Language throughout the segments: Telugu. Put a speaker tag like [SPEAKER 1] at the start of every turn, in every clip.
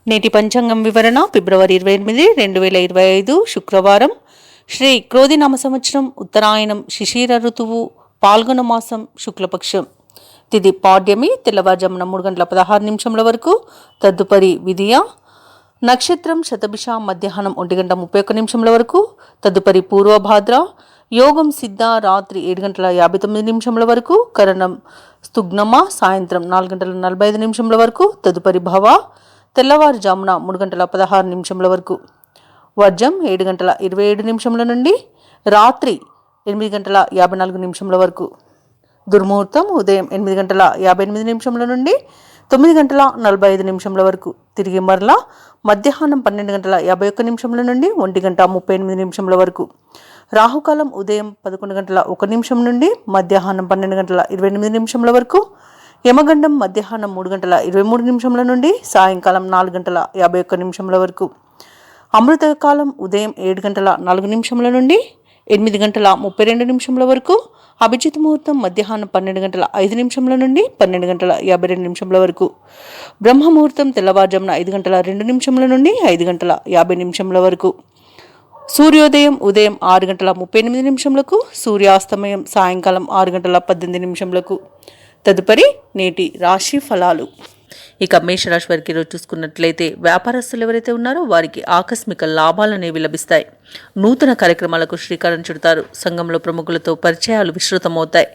[SPEAKER 1] నేటి పంచాంగం వివరణ ఫిబ్రవరి 28, 2025 శుక్రవారం. శ్రీ క్రోధినామ సంవత్సరం, ఉత్తరాయణం, శిశిర ఋతువు, పాల్గొన మాసం, శుక్లపక్షం. తిథి పాడ్యమి, తెల్లవారుజామున 3:16 వరకు. తదుపరి విధియ. నక్షత్రం శతభిష, మధ్యాహ్నం 1:31 వరకు. తదుపరి పూర్వభాద్ర. యోగం సిద్ధ, రాత్రి 7:59 వరకు. కరణం స్తుగ్నమ, సాయంత్రం 4:45 వరకు. తదుపరి భవ, తెల్లవారుజామున 3:16 వరకు. వర్జం 7:27 నుండి రాత్రి 8:54 వరకు. దుర్ముహూర్తం ఉదయం 8:58 నుండి 9:45 వరకు. తిరిగి మరలా మధ్యాహ్నం 12:51 నుండి 1:38 వరకు. రాహుకాలం ఉదయం 11:01 నుండి మధ్యాహ్నం 12:28 వరకు. యమగండం మధ్యాహ్నం 3:23 నుండి సాయంకాలం 4:51 వరకు. అమృతకాలం ఉదయం 7:04 నుండి 8:32 వరకు. అభిజిత్ ముహూర్తం మధ్యాహ్నం 12:05 నుండి 12:52 వరకు. బ్రహ్మ ముహూర్తం తెల్లవారుజామున 5:02 నుండి 5:50 వరకు. సూర్యోదయం ఉదయం 6:38 సూర్యాస్తమయం సాయంకాలం 6:18. తదుపరి నేటి రాశి ఫలాలు. ఇక మేషరాశి వారికి ఈరోజు చూసుకున్నట్లయితే వ్యాపారస్తులు ఎవరైతే ఉన్నారో వారికి ఆకస్మిక లాభాలు అనేవి లభిస్తాయి. నూతన కార్యక్రమాలకు శ్రీకారం చుడతారు. సంఘంలో ప్రముఖులతో పరిచయాలు విస్తృతమవుతాయి.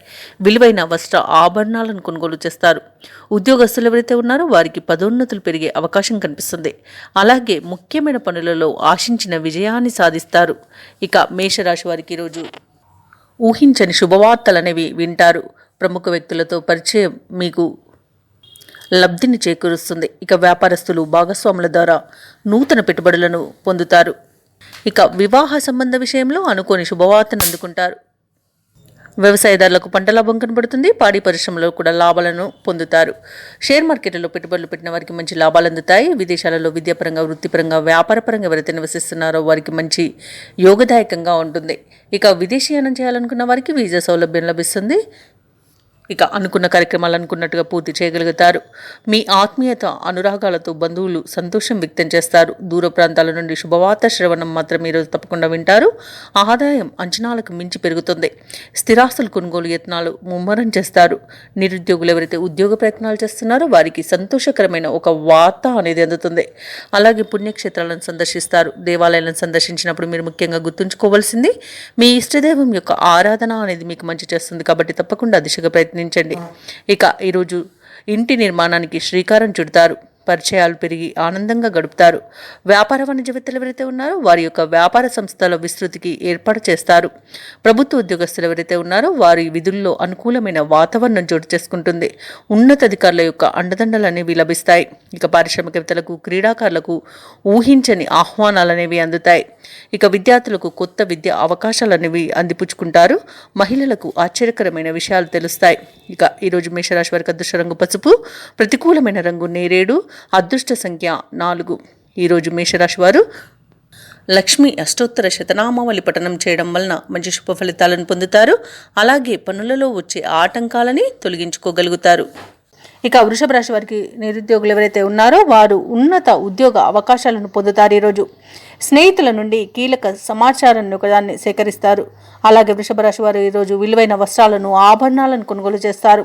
[SPEAKER 1] విలువైన వస్త్ర ఆభరణాలను కొనుగోలు చేస్తారు. ఉద్యోగస్తులు ఎవరైతే ఉన్నారో వారికి పదోన్నతులు పెరిగే అవకాశం కనిపిస్తుంది. అలాగే ముఖ్యమైన పనులలో ఆశించిన విజయాన్ని సాధిస్తారు. ఇక మేషరాశి వారికి ఈరోజు ఊహించని శుభవార్తలు అనేవి వింటారు. ప్రముఖ వ్యక్తులతో పరిచయం మీకు లబ్ధిని చేకూరుస్తుంది. ఇక వ్యాపారస్తులు భాగస్వాముల ద్వారా నూతన పెట్టుబడులను పొందుతారు. ఇక వివాహ సంబంధ విషయంలో అనుకోని శుభవార్తను అందుకుంటారు. వ్యవసాయదారులకు పంట లాభం కనబడుతుంది. పాడి పరిశ్రమలో కూడా లాభాలను పొందుతారు. షేర్ మార్కెట్లో పెట్టుబడులు పెట్టిన వారికి మంచి లాభాలు అందుతాయి. విదేశాలలో విద్యాపరంగా, వృత్తిపరంగా, వ్యాపారపరంగా ఎవరైతే నివసిస్తున్నారో వారికి మంచి యోగదాయకంగా ఉంటుంది. ఇక విదేశీయానం చేయాలనుకున్న వారికి వీసా సౌలభ్యం లభిస్తుంది. ఇక అనుకున్న కార్యక్రమాలు అనుకున్నట్టుగా పూర్తి చేయగలుగుతారు. మీ ఆత్మీయత అనురాగాలతో బంధువులు సంతోషం వ్యక్తం చేస్తారు. దూర ప్రాంతాల నుండి శుభవార్త శ్రవణం మాత్రం ఈరోజు తప్పకుండా వింటారు. ఆదాయం అంచనాలకు మించి పెరుగుతుంది. స్థిరాస్తులు కొనుగోలు యత్నాలు ముమ్మరం చేస్తారు. నిరుద్యోగులు ఎవరైతే ఉద్యోగ ప్రయత్నాలు చేస్తున్నారో వారికి సంతోషకరమైన ఒక వార్త అనేది అందుతుంది. అలాగే పుణ్యక్షేత్రాలను సందర్శిస్తారు. దేవాలయాలను సందర్శించినప్పుడు మీరు ముఖ్యంగా గుర్తుంచుకోవాల్సింది మీ ఇష్టదైవం యొక్క ఆరాధన అనేది మీకు మంచి చేస్తుంది. కాబట్టి తప్పకుండా దిశగా ప్రయత్నించండి. ఇక ఈరోజు ఇంటి నిర్మాణానికి శ్రీకారం చుడతారు. పరిచయాలు పెరిగి ఆనందంగా గడుపుతారు. వ్యాపార వాణిజ్యవేత్తలు ఎవరైతే ఉన్నారో వారి యొక్క వ్యాపార సంస్థల విస్తృతికి ఏర్పాటు చేస్తారు. ప్రభుత్వ ఉద్యోగస్తులు ఎవరైతే ఉన్నారో వారి విధుల్లో అనుకూలమైన వాతావరణం చోటు చేసుకుంటుంది. ఉన్నతాధికారుల యొక్క అండదండలు అనేవి లభిస్తాయి. ఇక పారిశ్రామికవేత్తలకు, క్రీడాకారులకు ఊహించని ఆహ్వానాలు అనేవి అందుతాయి. ఇక విద్యార్థులకు కొత్త విద్యా అవకాశాలు అనేవి అందిపుచ్చుకుంటారు. మహిళలకు ఆశ్చర్యకరమైన విషయాలు తెలుస్తాయి. ఇక ఈరోజు మేషరాశి వారికి అదృష్ట రంగు పసుపు, ప్రతికూలమైన రంగు నేరేడు, అదృష్ట సంఖ్య 4. ఈరోజు మేషరాశి వారు లక్ష్మీ అష్టోత్తర శతనామావళి పఠనం చేయడం వలన మంచి శుభ ఫలితాలను పొందుతారు. అలాగే పనులలో వచ్చే ఆటంకాలని తొలగించుకోగలుగుతారు. ఇక వృషభ రాశి వారికి నిరుద్యోగులు ఎవరైతే ఉన్నారో వారు ఉన్నత ఉద్యోగ అవకాశాలను పొందుతారు. ఈరోజు స్నేహితుల నుండి కీలక సమాచారాన్ని ఒకదాన్ని సేకరిస్తారు. అలాగే వృషభ రాశి వారు ఈరోజు విలువైన వస్త్రాలను, ఆభరణాలను కొనుగోలు చేస్తారు.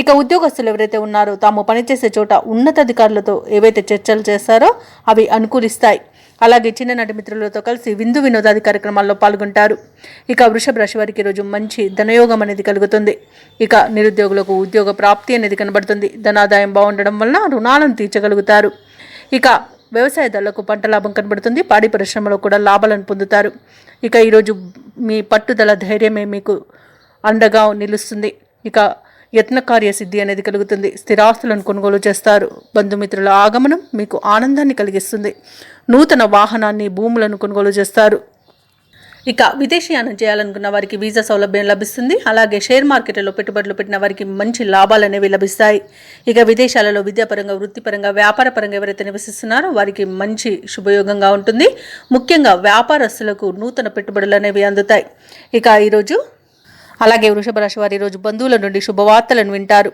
[SPEAKER 1] ఇక ఉద్యోగస్తులు ఎవరైతే ఉన్నారో తాము పనిచేసే చోట ఉన్నతాధికారులతో ఏవైతే చర్చలు చేస్తారో అవి అనుకూలిస్తాయి. అలాగే చిన్ననాటి మిత్రులతో కలిసి విందు వినోదాది కార్యక్రమాల్లో పాల్గొంటారు. ఇక వృషభ రాశి వారికి ఈరోజు మంచి ధనయోగం అనేది కలుగుతుంది. ఇక నిరుద్యోగులకు ఉద్యోగ ప్రాప్తి అనేది కనబడుతుంది. ధనాదాయం బాగుండడం వలన రుణాలను తీర్చగలుగుతారు. ఇక వ్యవసాయదారులకు పంట లాభం కనబడుతుంది. పాడి పరిశ్రమలో కూడా లాభాలను పొందుతారు. ఇక ఈరోజు మీ పట్టుదల, ధైర్యమే మీకు అండగా నిలుస్తుంది. ఇక యత్నకార్య సిద్ధి అనేది కలుగుతుంది. స్థిరాస్తులను కొనుగోలు చేస్తారు. బంధుమిత్రుల ఆగమనం మీకు ఆనందాన్ని కలిగిస్తుంది. నూతన వాహనాన్ని, భూములను కొనుగోలు చేస్తారు. ఇక విదేశీయానం చేయాలనుకున్న వారికి వీసా సౌలభ్యం లభిస్తుంది. అలాగే షేర్ మార్కెట్లో పెట్టుబడులు పెట్టిన వారికి మంచి లాభాలు అనేవి లభిస్తాయి. ఇక విదేశాలలో విద్యాపరంగా, వృత్తిపరంగా, వ్యాపారపరంగా ఎవరైతే నివసిస్తున్నారో వారికి మంచి శుభయోగంగా ఉంటుంది. ముఖ్యంగా వ్యాపారస్తులకు నూతన పెట్టుబడులు అనేవి అందుతాయి. ఇక ఈరోజు అలాగే వృషభ రాశి వారి ఈరోజు బంధువుల నుండి శుభవార్తలను వింటారు.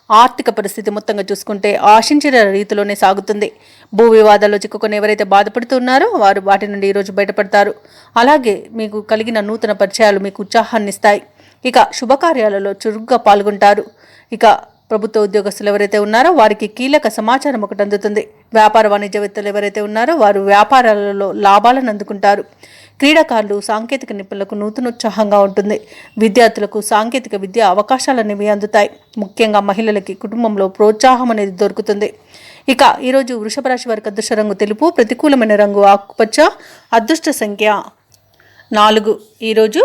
[SPEAKER 1] ఆర్థిక పరిస్థితి మొత్తంగా చూసుకుంటే ఆశించిన రీతిలోనే సాగుతుంది. భూ వివాదాల్లో చిక్కుకొని ఎవరైతే బాధపడుతున్నారో వారు వాటి నుండి ఈరోజు బయటపడతారు. అలాగే మీకు కలిగిన నూతన పరిచయాలు మీకు ఉత్సాహాన్ని ఇస్తాయి. ఇక శుభకార్యాలలో చురుగ్గా పాల్గొంటారు. ఇక ప్రభుత్వ ఉద్యోగస్తులు ఎవరైతే ఉన్నారో వారికి కీలక సమాచారం ఒకటి అందుతుంది. వ్యాపార వాణిజ్యవేత్తలు ఎవరైతే ఉన్నారో వారు వ్యాపారాలలో లాభాలను అందుకుంటారు. క్రీడాకారులు సాంకేతిక నిపుణులకు నూతనోత్సాహంగా ఉంటుంది. విద్యార్థులకు సాంకేతిక విద్య అవకాశాలనేవి అందుతాయి. ముఖ్యంగా మహిళలకి కుటుంబంలో ప్రోత్సాహం అనేది దొరుకుతుంది. ఇక ఈరోజు వృషభ రాశి వారికి అదృష్ట రంగు తెలుపు, ప్రతికూలమైన రంగు ఆకుపచ్చ, అదృష్ట సంఖ్య 4. ఈరోజు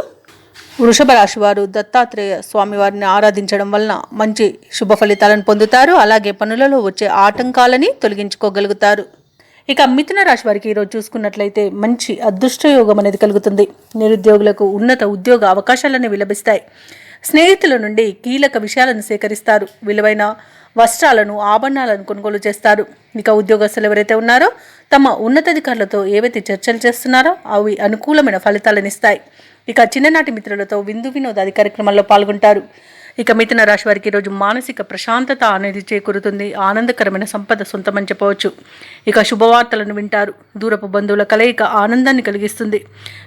[SPEAKER 1] వృషభ రాశి వారు దత్తాత్రేయ స్వామి వారిని ఆరాధించడం వలన మంచి శుభ ఫలితాలను పొందుతారు. అలాగే పనులలో వచ్చే ఆటంకాలని తొలగించుకోగలుగుతారు. ఇక మిథున రాశి వారికి ఈరోజు చూసుకున్నట్లయితే మంచి అదృష్ట యోగం అనేది కలుగుతుంది. నిరుద్యోగులకు ఉన్నత ఉద్యోగ అవకాశాలనేవి లభిస్తాయి. స్నేహితుల నుండి కీలక విషయాలను సేకరిస్తారు. విలువైన వస్త్రాలను, ఆభరణాలను కొనుగోలు చేస్తారు. ఇక ఉద్యోగస్తులు ఎవరైతే ఉన్నారో తమ ఉన్నతాధికారులతో ఏవైతే చర్చలు చేస్తున్నారో అవి అనుకూలమైన ఫలితాలను ఇస్తాయి. ఇక చిన్ననాటి మిత్రులతో విందు వినోదాది కార్యక్రమాల్లో పాల్గొంటారు. ఇక మిథున రాశి వారికి ఈరోజు మానసిక ప్రశాంతత అనేది చేకూరుతుంది. ఆనందకరమైన సంపద సొంతమని చెప్పవచ్చు. ఇక శుభవార్తలను వింటారు. దూరపు బంధువుల కలయిక ఆనందాన్ని కలిగిస్తుంది.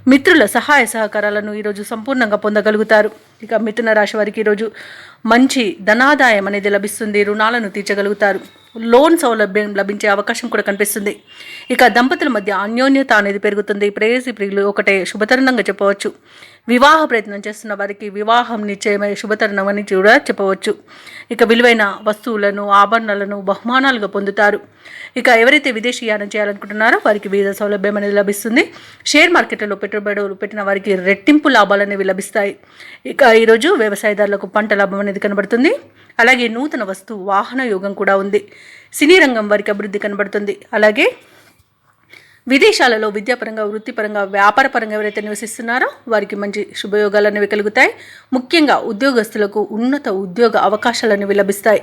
[SPEAKER 1] మిత్రుల సహాయ సహకారాలను ఈరోజు సంపూర్ణంగా పొందగలుగుతారు. ఇక మిథున రాశి వారికి ఈరోజు మంచి ధనాదాయం అనేది లభిస్తుంది. రుణాలను తీర్చగలుగుతారు. లోన్ సౌలభ్యం లభించే అవకాశం కూడా కనిపిస్తుంది. ఇక దంపతుల మధ్య అన్యోన్యత అనేది పెరుగుతుంది. ప్రేయసి ప్రియులు ఒకటే శుభతరుణంగా చెప్పవచ్చు. వివాహ ప్రయత్నం చేస్తున్న వారికి వివాహం నిశ్చయమై శుభతరుణం అని కూడా చెప్పవచ్చు. ఇక విలువైన వస్తువులను, ఆభరణాలను బహుమానాలుగా పొందుతారు. ఇక ఎవరైతే విదేశీయానం చేయాలనుకుంటున్నారో వారికి వీసా సౌలభ్యం అనేది లభిస్తుంది. షేర్ మార్కెట్లలో పెట్టుబడులు పెట్టిన వారికి రెట్టింపు లాభాలు అనేవి లభిస్తాయి. ఇక ఈరోజు వ్యవసాయదారులకు పంట లాభం అనేది కనబడుతుంది. అలాగే నూతన వస్తు వాహన యోగం కూడా ఉంది. సినీ రంగం వారికి అభివృద్ధి కనబడుతుంది. అలాగే విదేశాలలో విద్యాపరంగా, వృత్తిపరంగా, వ్యాపారపరంగా ఎవరైతే నివసిస్తున్నారో వారికి మంచి శుభయోగాలు అనేవి కలుగుతాయి. ముఖ్యంగా ఉద్యోగస్తులకు ఉన్నత ఉద్యోగ అవకాశాలు అనేవి లభిస్తాయి.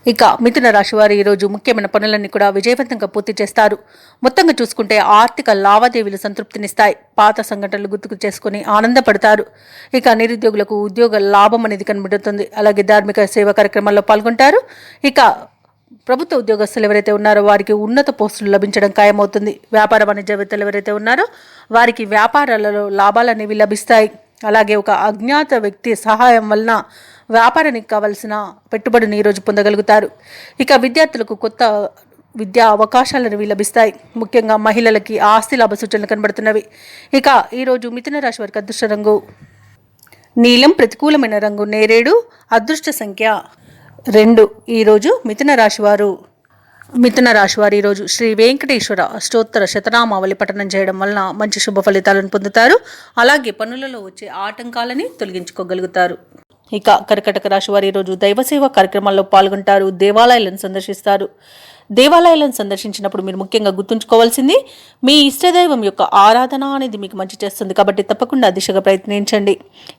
[SPEAKER 1] ఇక మిథున రాశి వారు ఈరోజు ముఖ్యమైన పనులన్నీ కూడా విజయవంతంగా పూర్తి చేస్తారు. మొత్తంగా చూసుకుంటే ఆర్థిక లావాదేవీలు సంతృప్తినిస్తాయి. పాత సంఘటనలు గుర్తుకు చేసుకుని ఆనందపడతారు. ఇక నిరుద్యోగులకు ఉద్యోగ లాభం అనేది కనబడుతుంది. అలాగే ధార్మిక సేవా కార్యక్రమాల్లో పాల్గొంటారు. ఇక ప్రభుత్వ ఉద్యోగస్తులు ఎవరైతే ఉన్నారో వారికి ఉన్నత పోస్టులు లభించడం ఖాయమవుతుంది. వ్యాపార వాణిజ్యవేత్తలు ఎవరైతే ఉన్నారో వారికి వ్యాపారాలలో లాభాలు అనేవి లభిస్తాయి. అలాగే ఒక అజ్ఞాత వ్యక్తి సహాయం వలన వ్యాపారానికి కావలసిన పెట్టుబడిని ఈరోజు పొందగలుగుతారు. ఇక విద్యార్థులకు కొత్త విద్యా అవకాశాలు అనేవి లభిస్తాయి. ముఖ్యంగా మహిళలకి ఆస్తి లాభ సూచనలు కనబడుతున్నవి. ఇక ఈరోజు మిథున రాశి వారికి అదృష్ట రంగు నీలం, ప్రతికూలమైన రంగు నేరేడు, అదృష్ట సంఖ్య 2. ఈరోజు మిథున రాశి వారు ఈరోజు శ్రీ వెంకటేశ్వర అష్టోత్తర శతనామావళి పఠనం చేయడం వలన మంచి శుభ ఫలితాలను పొందుతారు. అలాగే పనులలో వచ్చే ఆటంకాలని తొలగించుకోగలుగుతారు. ఇక కర్కటక రాశి వారు ఈరోజు దైవసేవ కార్యక్రమాల్లో పాల్గొంటారు. దేవాలయాలను సందర్శిస్తారు. దేవాలయాలను సందర్శించినప్పుడు మీరు ముఖ్యంగా గుర్తుంచుకోవాల్సింది మీ ఇష్టదైవం యొక్క ఆరాధన అనేది మీకు మంచి చేస్తుంది. కాబట్టి తప్పకుండా దిశగా ప్రయత్నించండి.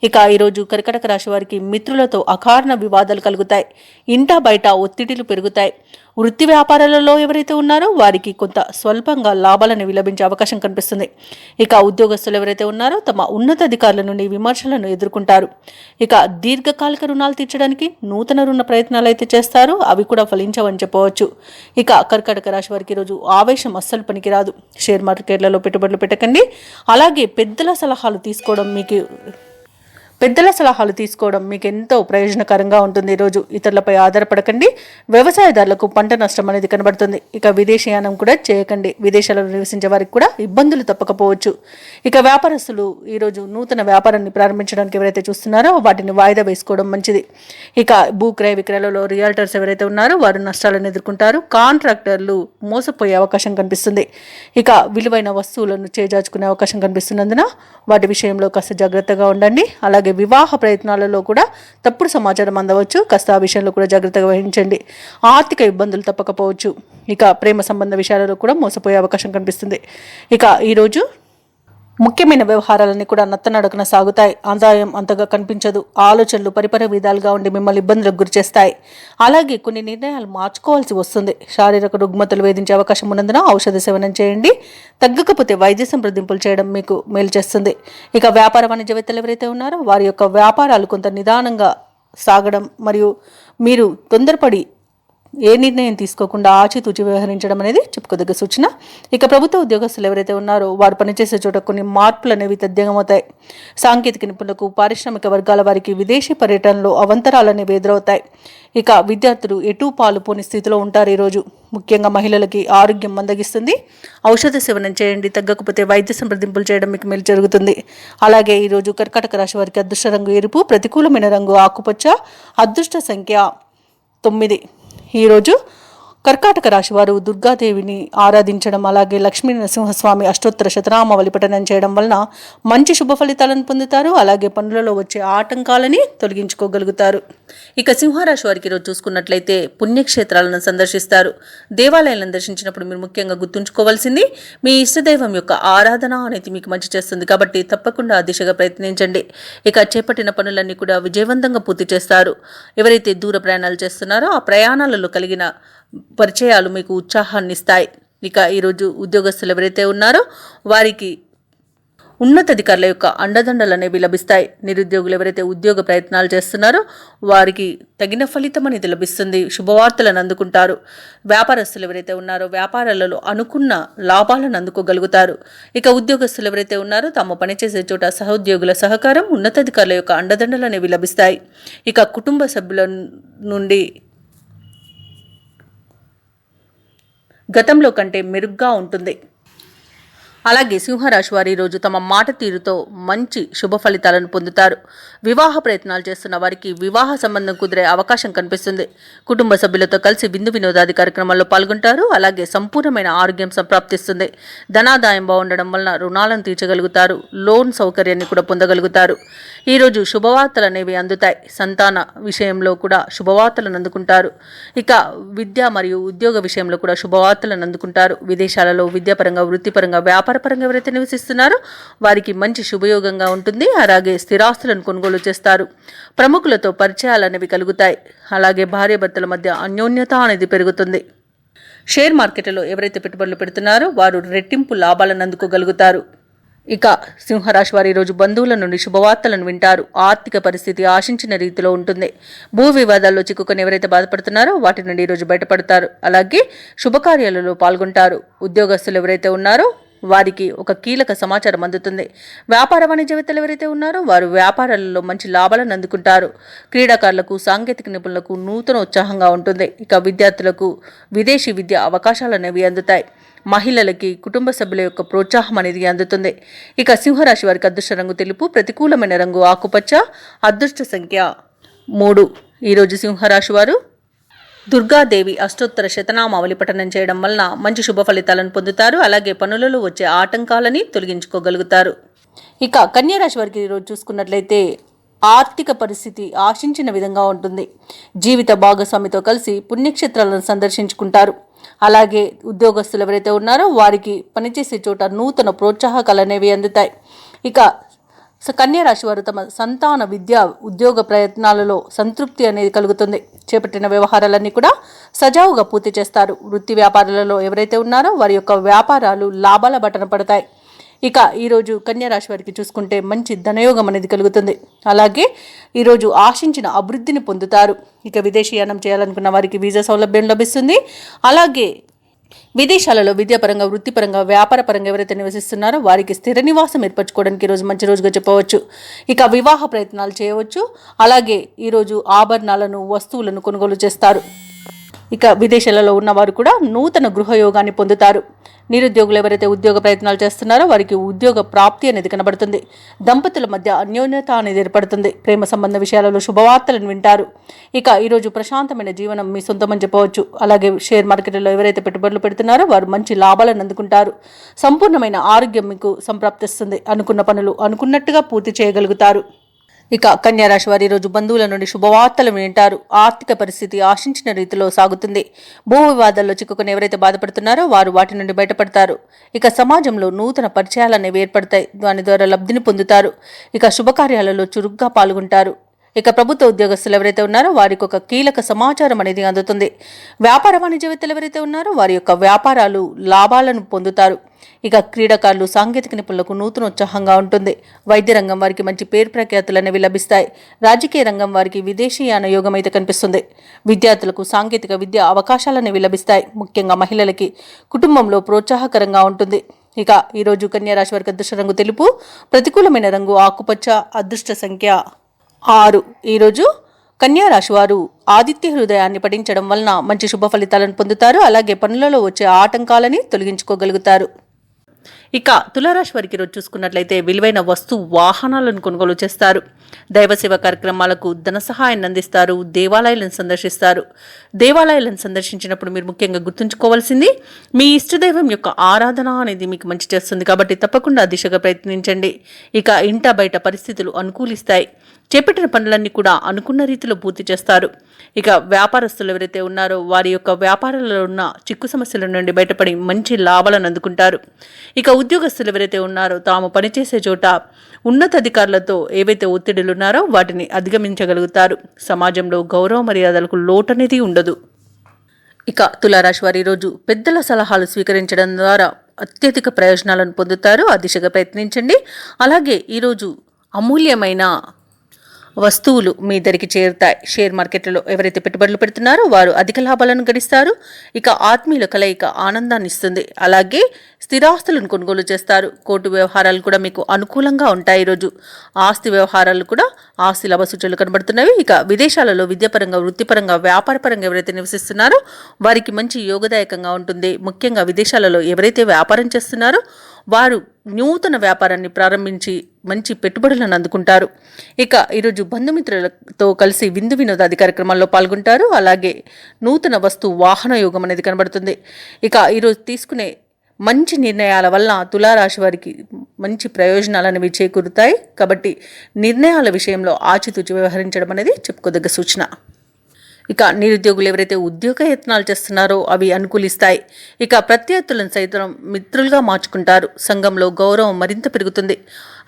[SPEAKER 1] ఇక ఈరోజు కర్కటక రాశి వారికి మిత్రులతో అకారణ వివాదాలు కలుగుతాయి. ఇంటా బయట ఒత్తిడిలు పెరుగుతాయి. వృత్తి వ్యాపారాలలో ఎవరైతే ఉన్నారో వారికి కొంత స్వల్పంగా లాభాలను లభించే అవకాశం కనిపిస్తుంది. ఇక ఉద్యోగస్తులు ఎవరైతే ఉన్నారో తమ ఉన్నతాధికారుల నుండి విమర్శలను ఎదుర్కొంటారు. ఇక దీర్ఘకాలిక రుణాలు తీర్చడానికి నూతన రుణ ప్రయత్నాలు అయితే చేస్తారు. అవి కూడా ఫలించవని చెప్పవచ్చు. ఇక కర్కాటక రాశి వారికి ఈరోజు ఆవేశం అస్సలు పనికిరాదు. షేర్ మార్కెట్లలో పెట్టుబడులు పెట్టకండి. అలాగే పెద్దల సలహాలు తీసుకోవడం మీకు ఎంతో ప్రయోజనకరంగా ఉంటుంది. ఈరోజు ఇతరులపై ఆధారపడకండి. వ్యవసాయదారులకు పంట నష్టం అనేది కనబడుతుంది. ఇక విదేశీయానం కూడా చేయకండి. విదేశాలలో నివసించే వారికి కూడా ఇబ్బందులు తప్పకపోవచ్చు. ఇక వ్యాపారస్తులు ఈరోజు నూతన వ్యాపారాన్ని ప్రారంభించడానికి ఎవరైతే చూస్తున్నారో వాటిని వాయిదా వేసుకోవడం మంచిది. ఇక భూ క్రయ విక్రయాలలో రియల్టర్స్ ఎవరైతే ఉన్నారో వారు నష్టాలను ఎదుర్కొంటారు. కాంట్రాక్టర్లు మోసపోయే అవకాశం కనిపిస్తుంది. ఇక విలువైన వస్తువులను చేజార్చుకునే అవకాశం కనిపిస్తున్నందున వాటి విషయంలో కాస్త జాగ్రత్తగా ఉండండి. అలాగే వివాహ ప్రయత్నాలలో కూడా తప్పుడు సమాచారం అందవచ్చు. కాస్త ఆ విషయంలో కూడా జాగ్రత్తగా వహించండి. ఆర్థిక ఇబ్బందులు తప్పకపోవచ్చు. ఇక ప్రేమ సంబంధ విషయాలలో కూడా మోసపోయే అవకాశం కనిపిస్తుంది. ఇక ఈరోజు ముఖ్యమైన వ్యవహారాలన్నీ కూడా నత్తనడకన సాగుతాయి. ఆదాయం అంతగా కనిపించదు. ఆలోచనలు పరిపర విధాలుగా ఉండి మిమ్మల్ని ఇబ్బందులకు గురిచేస్తాయి. అలాగే కొన్ని నిర్ణయాలు మార్చుకోవాల్సి వస్తుంది. శారీరక రుగ్మతలు వేధించే అవకాశం ఉన్నందున ఔషధ సేవనం చేయండి. తగ్గకపోతే వైద్య సంప్రదింపులు చేయడం మీకు మేలు చేస్తుంది. ఇక వ్యాపార వాణిజ్యవేత్తలు ఎవరైతే ఉన్నారో వారి యొక్క వ్యాపారాలు కొంత నిదానంగా సాగడం మరియు మీరు తొందరపడి ఏ నిర్ణయం తీసుకోకుండా ఆచితూచి వ్యవహరించడం అనేది చెప్పుకోదగ్గ సూచన. ఇక ప్రభుత్వ ఉద్యోగస్తులు ఎవరైతే ఉన్నారో వారు పనిచేసే చోట కొన్ని మార్పులు అనేవి తథ్యంగమవుతాయి. సాంకేతిక నిపుణులకు, పారిశ్రామిక వర్గాల వారికి విదేశీ పర్యటనలో అవంతరాలు అనేవి ఎదురవుతాయి. ఇక విద్యార్థులు ఎటూ పాలుపోని స్థితిలో ఉంటారు. ఈరోజు ముఖ్యంగా మహిళలకి ఆరోగ్యం మందగిస్తుంది. ఔషధ సేవనం చేయండి, తగ్గకపోతే వైద్య సంప్రదింపులు చేయడం మీకు మేలు జరుగుతుంది. అలాగే ఈరోజు కర్కాటక రాశి వారికి అదృష్ట రంగు ఎరుపు, ప్రతికూలమైన రంగు ఆకుపచ్చ, అదృష్ట సంఖ్య 9. ఈరోజు కర్కాటక రాశి వారు దుర్గాదేవిని ఆరాధించడం, అలాగే లక్ష్మీ నరసింహస్వామి అష్టోత్తర శతనామావళి పఠనం చేయడం వలన మంచి శుభ ఫలితాలను పొందుతారు. అలాగే పనులలో వచ్చే ఆటంకాలని తొలగించుకోగలుగుతారు. ఇక సింహరాశి వారికి ఈరోజు చూసుకున్నట్లయితే పుణ్యక్షేత్రాలను సందర్శిస్తారు. దేవాలయాలను దర్శించినప్పుడు మీరు ముఖ్యంగా గుర్తుంచుకోవాల్సింది మీ ఇష్టదైవం యొక్క ఆరాధన అనేది మీకు మంచి చేస్తుంది కాబట్టి తప్పకుండా ఆ దిశగా ప్రయత్నించండి. ఇక చేపట్టిన పనులన్నీ కూడా విజయవంతంగా పూర్తి చేస్తారు. ఎవరైతే దూర ప్రయాణాలు చేస్తున్నారో ఆ ప్రయాణాలలో కలిగిన పరిచయాలు మీకు ఉత్సాహాన్ని ఇస్తాయి. ఇక ఈరోజు ఉద్యోగస్తులు ఎవరైతే ఉన్నారో వారికి ఉన్నతాధికారుల యొక్క అండదండలు అనేవి లభిస్తాయి. నిరుద్యోగులు ఎవరైతే ఉద్యోగ ప్రయత్నాలు చేస్తున్నారో వారికి తగిన ఫలితం అనేది లభిస్తుంది. శుభవార్తలను అందుకుంటారు. వ్యాపారస్తులు ఎవరైతే ఉన్నారో వ్యాపారాలలో అనుకున్న లాభాలను అందుకోగలుగుతారు. ఇక ఉద్యోగస్తులు ఎవరైతే ఉన్నారో తాము పనిచేసే చోట సహోద్యోగుల సహకారం, ఉన్నతాధికారుల యొక్క అండదండలు అనేవి లభిస్తాయి. ఇక కుటుంబ సభ్యుల నుండి గతంలో కంటే మెరుగ్గా ఉంటుంది. అలాగే సింహరాశి వారు ఈరోజు తమ మాట తీరుతో మంచి శుభ ఫలితాలను పొందుతారు. వివాహ ప్రయత్నాలు చేస్తున్న వారికి వివాహ సంబంధం కుదిరే అవకాశం కనిపిస్తుంది. కుటుంబ సభ్యులతో కలిసి విందు వినోదాది కార్యక్రమాల్లో పాల్గొంటారు. అలాగే సంపూర్ణమైన ఆరోగ్యం సంప్రాప్తిస్తుంది. ధనాదాయం బాగుండడం వలన రుణాలను తీర్చగలుగుతారు. లోన్ సౌకర్యాన్ని కూడా పొందగలుగుతారు. ఈరోజు శుభవార్తలు అనేవి అందుతాయి. సంతాన విషయంలో కూడా శుభవార్తలను అందుకుంటారు. ఇక విద్య మరియు ఉద్యోగ విషయంలో కూడా శుభవార్తలను అందుకుంటారు. విదేశాలలో విద్యాపరంగా, వృత్తిపరంగా, వ్యాపారపరంగా ఎవరైతే నివసిస్తున్నారో వారికి మంచి శుభయోగంగా ఉంటుంది. అలాగే స్థిరాస్తులను కొనుగోలు చేస్తారు. ప్రముఖులతో పరిచయాలు అనేవి కలుగుతాయి. అలాగే భార్యాభర్తల మధ్య అన్యోన్యత అనేది పెరుగుతుంది. షేర్ మార్కెట్లో ఎవరైతే పెట్టుబడులు పెడుతున్నారో వారు రెట్టింపు లాభాలను అందుకోగలుగుతారు. ఇక సింహరాశి వారు ఈరోజు బంధువుల నుండి శుభవార్తలను వింటారు. ఆర్థిక పరిస్థితి ఆశించిన రీతిలో ఉంటుంది. భూ వివాదాల్లో చిక్కుకొని ఎవరైతే బాధపడుతున్నారో వాటి నుండి ఈరోజు బయటపడతారు. అలాగే శుభకార్యాలలో పాల్గొంటారు. ఉద్యోగస్తులు ఎవరైతే ఉన్నారో వారికి ఒక కీలక సమాచారం అందుతుంది. వ్యాపార వాణిజ్యవేత్తలు ఎవరైతే ఉన్నారో వారు వ్యాపారాలలో మంచి లాభాలను అందుకుంటారు. క్రీడాకారులకు, సాంకేతిక నిపుణులకు నూతన ఉత్సాహంగా ఉంటుంది. ఇక విద్యార్థులకు విదేశీ విద్య అవకాశాలు అనేవి అందుతాయి. మహిళలకి కుటుంబ సభ్యుల యొక్క ప్రోత్సాహం అనేది అందుతుంది. ఇక సింహరాశి వారికి అదృష్ట రంగు తెలుపు, ప్రతికూలమైన రంగు ఆకుపచ్చ, అదృష్ట సంఖ్య 3. ఈరోజు సింహరాశి వారు దుర్గాదేవి అష్టోత్తర శతనామావళి పఠనం చేయడం వలన మంచి శుభ ఫలితాలను పొందుతారు. అలాగే పనులలో వచ్చే ఆటంకాలని తొలగించుకోగలుగుతారు. ఇక కన్యారాశి వారికి ఈరోజు చూసుకున్నట్లయితే ఆర్థిక పరిస్థితి ఆశించిన విధంగా ఉంటుంది. జీవిత భాగస్వామితో కలిసి పుణ్యక్షేత్రాలను సందర్శించుకుంటారు. అలాగే ఉద్యోగస్తులు ఎవరైతే ఉన్నారో వారికి పనిచేసే చోట నూతన ప్రోత్సాహకాలు అనేవి అందుతాయి. ఇక కన్యారాశి వారు తమ సంతాన విద్య, ఉద్యోగ ప్రయత్నాలలో సంతృప్తి అనేది కలుగుతుంది. చేపట్టిన వ్యవహారాలన్నీ కూడా సజావుగా పూర్తి చేస్తారు. వృత్తి వ్యాపారాలలో ఎవరైతే ఉన్నారో వారి యొక్క వ్యాపారాలు లాభాల బటన పడతాయి. ఇక ఈరోజు కన్యారాశి వారికి చూసుకుంటే మంచి ధనయోగం అనేది కలుగుతుంది. అలాగే ఈరోజు ఆశించిన అభివృద్ధిని పొందుతారు. ఇక విదేశీయానం చేయాలనుకున్న వారికి వీసా సౌలభ్యం లభిస్తుంది. అలాగే విదేశాలలో విద్యాపరంగా, వృత్తిపరంగా, వ్యాపారపరంగా ఎవరైతే నివసిస్తున్నారో వారికి స్థిర నివాసం ఏర్పరచుకోవడానికి ఈరోజు మంచి రోజుగా చెప్పవచ్చు. ఇక వివాహ ప్రయత్నాలు చేయవచ్చు. అలాగే ఈరోజు ఆభరణాలను, వస్తువులను కొనుగోలు చేస్తారు. ఇక విదేశాలలో ఉన్నవారు కూడా నూతన గృహయోగాన్ని పొందుతారు. నిరుద్యోగులు ఎవరైతే ఉద్యోగ ప్రయత్నాలు చేస్తున్నారో వారికి ఉద్యోగ ప్రాప్తి అనేది కనబడుతుంది. దంపతుల మధ్య అన్యోన్యత అనేది ఏర్పడుతుంది. ప్రేమ సంబంధ విషయాలలో శుభవార్తలను వింటారు. ఇక ఈరోజు ప్రశాంతమైన జీవనం మీ సొంతమని చెప్పవచ్చు. అలాగే షేర్ మార్కెట్లో ఎవరైతే పెట్టుబడులు పెడుతున్నారో వారు మంచి లాభాలను అందుకుంటారు. సంపూర్ణమైన ఆరోగ్యం మీకు సంప్రాప్తిస్తుంది. అనుకున్న పనులు అనుకున్నట్టుగా పూర్తి చేయగలుగుతారు. ఇక కన్యారాశి వారి రోజు బంధువుల నుండి శుభవార్తలు వింటారు. ఆర్థిక పరిస్థితి ఆశించిన రీతిలో సాగుతుంది. భూ వివాదాల్లో చిక్కుకుని ఎవరైతే బాధపడుతున్నారో వారు వాటి నుండి బయటపడతారు. ఇక సమాజంలో నూతన పరిచయాలు అనేవి ఏర్పడతాయి. దాని ద్వారా లబ్ధిని పొందుతారు. ఇక శుభకార్యాలలో చురుగ్గా పాల్గొంటారు. ఇక ప్రభుత్వ ఉద్యోగస్తులు ఎవరైతే ఉన్నారో వారికి ఒక కీలక సమాచారం అనేది అందుతుంది. వ్యాపార వాణిజ్యవేత్తలు ఎవరైతే ఉన్నారో వారి యొక్క వ్యాపారాలు లాభాలను పొందుతారు. ఇక క్రీడాకారులు, సాంకేతిక నిపుణులకు నూతన ఉత్సాహంగా ఉంటుంది. వైద్య రంగం వారికి మంచి పేరు ప్రఖ్యాతులు అనేవి లభిస్తాయి. రాజకీయ రంగం వారికి విదేశీయాన యోగం అయితే కనిపిస్తుంది. విద్యార్థులకు సాంకేతిక విద్య అవకాశాలు అనేవి లభిస్తాయి. ముఖ్యంగా మహిళలకి కుటుంబంలో ప్రోత్సాహకరంగా ఉంటుంది. ఇక ఈరోజు కన్యా రాశి వారికి అదృష్ట రంగు తెలుపు, ప్రతికూలమైన రంగు ఆకుపచ్చ, అదృష్ట సంఖ్య 6. ఈరోజు కన్యా రాశి వారు ఆదిత్య హృదయాన్ని పఠించడం వలన మంచి శుభ ఫలితాలను పొందుతారు. అలాగే పనులలో వచ్చే ఆటంకాలని తొలగించుకోగలుగుతారు. ఇక తులారాశి వారికి ఈరోజు చూసుకున్నట్లయితే విలువైన వాహనాలను కొనుగోలు చేస్తారు. దైవ సేవ కార్యక్రమాలకు ధన సహాయాన్ని అందిస్తారు. దేవాలయాలను సందర్శిస్తారు. దేవాలయాలను సందర్శించినప్పుడు మీరు ముఖ్యంగా గుర్తుంచుకోవాల్సింది మీ ఇష్టదైవం యొక్క ఆరాధన అనేది మీకు మంచి చేస్తుంది. కాబట్టి తప్పకుండా దిశగా ప్రయత్నించండి. ఇక ఇంట బయట పరిస్థితులు అనుకూలిస్తాయి. చేపట్టిన పనులన్నీ కూడా అనుకున్న రీతిలో పూర్తి చేస్తారు. ఇక వ్యాపారస్తులు ఎవరైతే ఉన్నారో వారి యొక్క వ్యాపారాలలో ఉన్న చిక్కు సమస్యల నుండి బయటపడి మంచి లాభాలను అందుకుంటారు. ఇక ఉద్యోగస్తులు ఎవరైతే ఉన్నారో తాము పనిచేసే చోట ఉన్నతాధికారులతో ఏవైతే ఒత్తిడులు ఉన్నారో వాటిని అధిగమించగలుగుతారు. సమాజంలో గౌరవ మర్యాదలకు లోటు అనేది ఉండదు. ఇక తులారాశి వారి రోజు పెద్దల సలహాలు స్వీకరించడం ద్వారా అత్యధిక ప్రయోజనాలను పొందుతారు. ఆ దిశగా ప్రయత్నించండి. అలాగే ఈరోజు అమూల్యమైన వస్తువులు మీ దగ్గరికి చేరుతాయి. షేర్ మార్కెట్లలో ఎవరైతే పెట్టుబడులు పెడుతున్నారో వారు అధిక లాభాలను గడిస్తారు. ఇక ఆత్మీయుల కలయిక ఆనందాన్ని ఇస్తుంది. అలాగే స్థిరాస్తులను కొనుగోలు చేస్తారు. కోర్టు వ్యవహారాలు కూడా మీకు అనుకూలంగా ఉంటాయి. ఈరోజు ఆస్తి వ్యవహారాలు కూడా ఆస్తి లాభ సూచనలు కనబడుతున్నవి. ఇక విదేశాలలో విద్యాపరంగా, వృత్తిపరంగా, వ్యాపారపరంగా ఎవరైతే నివసిస్తున్నారో వారికి మంచి యోగదాయకంగా ఉంటుంది. ముఖ్యంగా విదేశాలలో ఎవరైతే వ్యాపారం చేస్తున్నారో వారు నూతన వ్యాపారాన్ని ప్రారంభించి మంచి పెట్టుబడులను అందుకుంటారు. ఇక ఈరోజు బంధుమిత్రులతో కలిసి విందు వినోదాది కార్యక్రమాల్లో పాల్గొంటారు. అలాగే నూతన వాహన యోగం అనేది కనబడుతుంది. ఇక ఈరోజు తీసుకునే మంచి నిర్ణయాల వల్ల తులారాశి వారికి మంచి ప్రయోజనాలు అనేవి చేకూరుతాయి. కాబట్టి నిర్ణయాల విషయంలో ఆచితూచి వ్యవహరించడం అనేది చెప్పుకోదగ్గ సూచన. ఇక నిరుద్యోగులు ఎవరైతే ఉద్యోగ యత్నాలు చేస్తున్నారో అవి అనుకూలిస్తాయి. ఇక ప్రత్యర్థులను సైతం మిత్రులుగా మార్చుకుంటారు. సంఘంలో గౌరవం మరింత పెరుగుతుంది.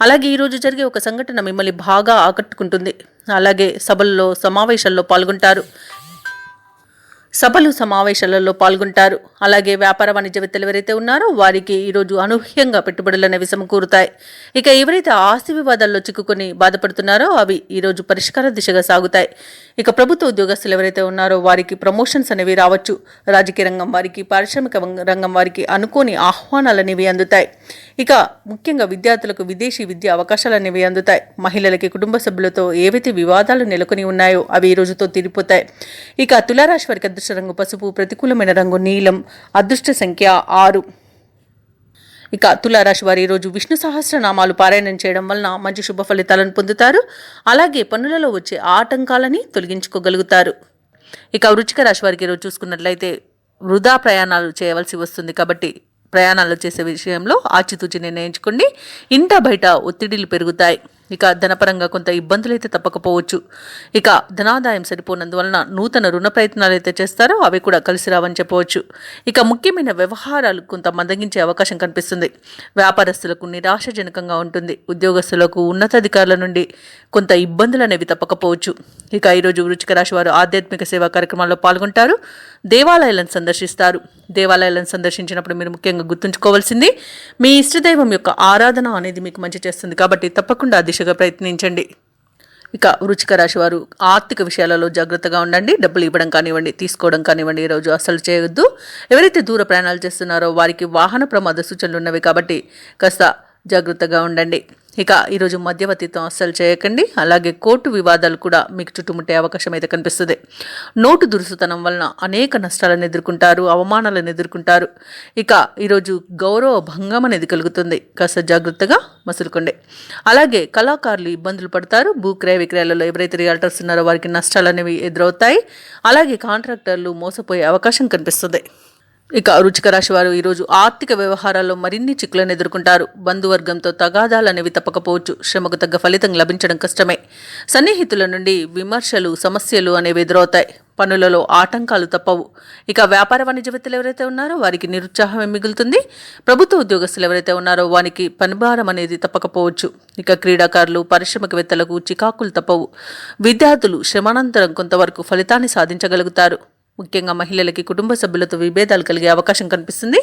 [SPEAKER 1] అలాగే ఈరోజు జరిగే ఒక సంఘటన మిమ్మల్ని బాగా ఆకట్టుకుంటుంది. అలాగే సమావేశాల్లో పాల్గొంటారు. అలాగే వ్యాపార వాణిజ్యవేత్తలు ఎవరైతే ఉన్నారో వారికి ఈరోజు అనూహ్యంగా పెట్టుబడులు అనేవి సమకూరుతాయి. ఇక ఎవరైతే ఆస్తి వివాదాల్లో చిక్కుకొని బాధపడుతున్నారో అవి ఈరోజు పరిష్కార దిశగా సాగుతాయి. ఇక ప్రభుత్వ ఉద్యోగస్తులు ఎవరైతే ఉన్నారో వారికి ప్రమోషన్స్ అనేవి రావచ్చు. రాజకీయ రంగం వారికి, పారిశ్రామిక రంగం వారికి అనుకోని ఆహ్వానాలు అనేవి అందుతాయి. ఇక ముఖ్యంగా విద్యార్థులకు విదేశీ విద్య అవకాశాలు అనేవి అందుతాయి. మహిళలకి కుటుంబ సభ్యులతో ఏవైతే వివాదాలు నెలకొని ఉన్నాయో అవి ఈ రోజుతో తీరిపోతాయి. ఇక తులారాశి వారికి అదృష్ట రంగు పసుపు, ప్రతికూలమైన రంగు నీలం, అదృష్ట సంఖ్య 6. ఇక తులారాశి వారు ఈరోజు విష్ణు సహస్రనామాలు పారాయణం చేయడం వలన మంచి శుభ ఫలితాలను పొందుతారు. అలాగే పనులలో వచ్చే ఆటంకాలని తొలగించుకోగలుగుతారు. ఇక వృశ్చిక రాశి వారికి ఈరోజు చూసుకున్నట్లయితే వృధా ప్రయాణాలు చేయవలసి వస్తుంది. కాబట్టి ప్రయాణాలు చేసే విషయంలో ఆచితూచి నిర్ణయించుకోండి. ఇంట బయట ఒత్తిడిలు పెరుగుతాయి. ఇక ధనపరంగా కొంత ఇబ్బందులు అయితే తప్పకపోవచ్చు. ఇక ధనాదాయం సరిపోనందువలన నూతన రుణ ప్రయత్నాలు అయితే చేస్తారో అవి కూడా కలిసి రావని చెప్పవచ్చు. ఇక ముఖ్యమైన వ్యవహారాలు కొంత మందగించే అవకాశం కనిపిస్తుంది. వ్యాపారస్తులకు నిరాశజనకంగా ఉంటుంది. ఉద్యోగస్తులకు ఉన్నతాధికారుల నుండి కొంత ఇబ్బందులు అనేవి తప్పకపోవచ్చు. ఇక ఈరోజు వృశ్చిక రాశి వారు ఆధ్యాత్మిక సేవా కార్యక్రమాల్లో పాల్గొంటారు. దేవాలయాలను సందర్శిస్తారు. దేవాలయాలను సందర్శించినప్పుడు మీరు ముఖ్యంగా గుర్తుంచుకోవాల్సింది మీ ఇష్టదైవం యొక్క ఆరాధన అనేది మీకు మంచి చేస్తుంది. కాబట్టి తప్పకుండా దిశగా ప్రయత్నించండి. ఇక వృశ్చిక రాశి వారు ఆర్థిక విషయాలలో జాగ్రత్తగా ఉండండి. డబ్బులు ఇవ్వడం కానివ్వండి, తీసుకోవడం కానివ్వండి ఈరోజు అసలు చేయొద్దు. ఎవరైతే దూర ప్రయాణాలు చేస్తున్నారో వారికి వాహన ప్రమాద సూచనలు ఉన్నవి. కాబట్టి కాస్త జాగ్రత్తగా ఉండండి. ఇక ఈరోజు మధ్యవర్తిత్వం అస్సలు చేయకండి. అలాగే కోర్టు వివాదాలు కూడా మీకు చుట్టుముట్టే అవకాశం అయితే కనిపిస్తుంది. నోటు దురుసుతనం వలన అనేక నష్టాలను ఎదుర్కొంటారు, అవమానాలను ఎదుర్కొంటారు. ఇక ఈరోజు గౌరవ భంగం అనేది కలుగుతుంది. కాస్త జాగ్రత్తగా మసులుకోండి. అలాగే కళాకారులు ఇబ్బందులు పడతారు. భూ క్రయ విక్రయాలలో ఎవరైతే రియాల్టర్స్ ఉన్నారో వారికి నష్టాలు అనేవి ఎదురవుతాయి. అలాగే కాంట్రాక్టర్లు మోసపోయే అవకాశం కనిపిస్తుంది. ఇక వృశ్చిక రాశి వారు ఈరోజు ఆర్థిక వ్యవహారాల్లో మరిన్ని చిక్కులను ఎదుర్కొంటారు. బంధువర్గంతో తగాదాలు అనేవి తప్పకపోవచ్చు. శ్రమకు తగ్గ ఫలితం లభించడం కష్టమే. సన్నిహితుల నుండి విమర్శలు, సమస్యలు అనేవి ఎదురవుతాయి. పనులలో ఆటంకాలు తప్పవు. ఇక వ్యాపార వాణిజ్యవేత్తలు ఎవరైతే ఉన్నారో వారికి నిరుత్సాహమే మిగులుతుంది. ప్రభుత్వ ఉద్యోగస్తులు ఎవరైతే ఉన్నారో వారికి పనిభారం అనేది తప్పకపోవచ్చు. ఇక క్రీడాకారులు, పారిశ్రామికవేత్తలకు చికాకులు తప్పవు. విద్యార్థులు శ్రమానంతరం కొంతవరకు ఫలితాన్ని సాధించగలుగుతారు. ముఖ్యంగా మహిళలకి కుటుంబ సభ్యులతో విభేదాలు కలిగే అవకాశం కనిపిస్తుంది.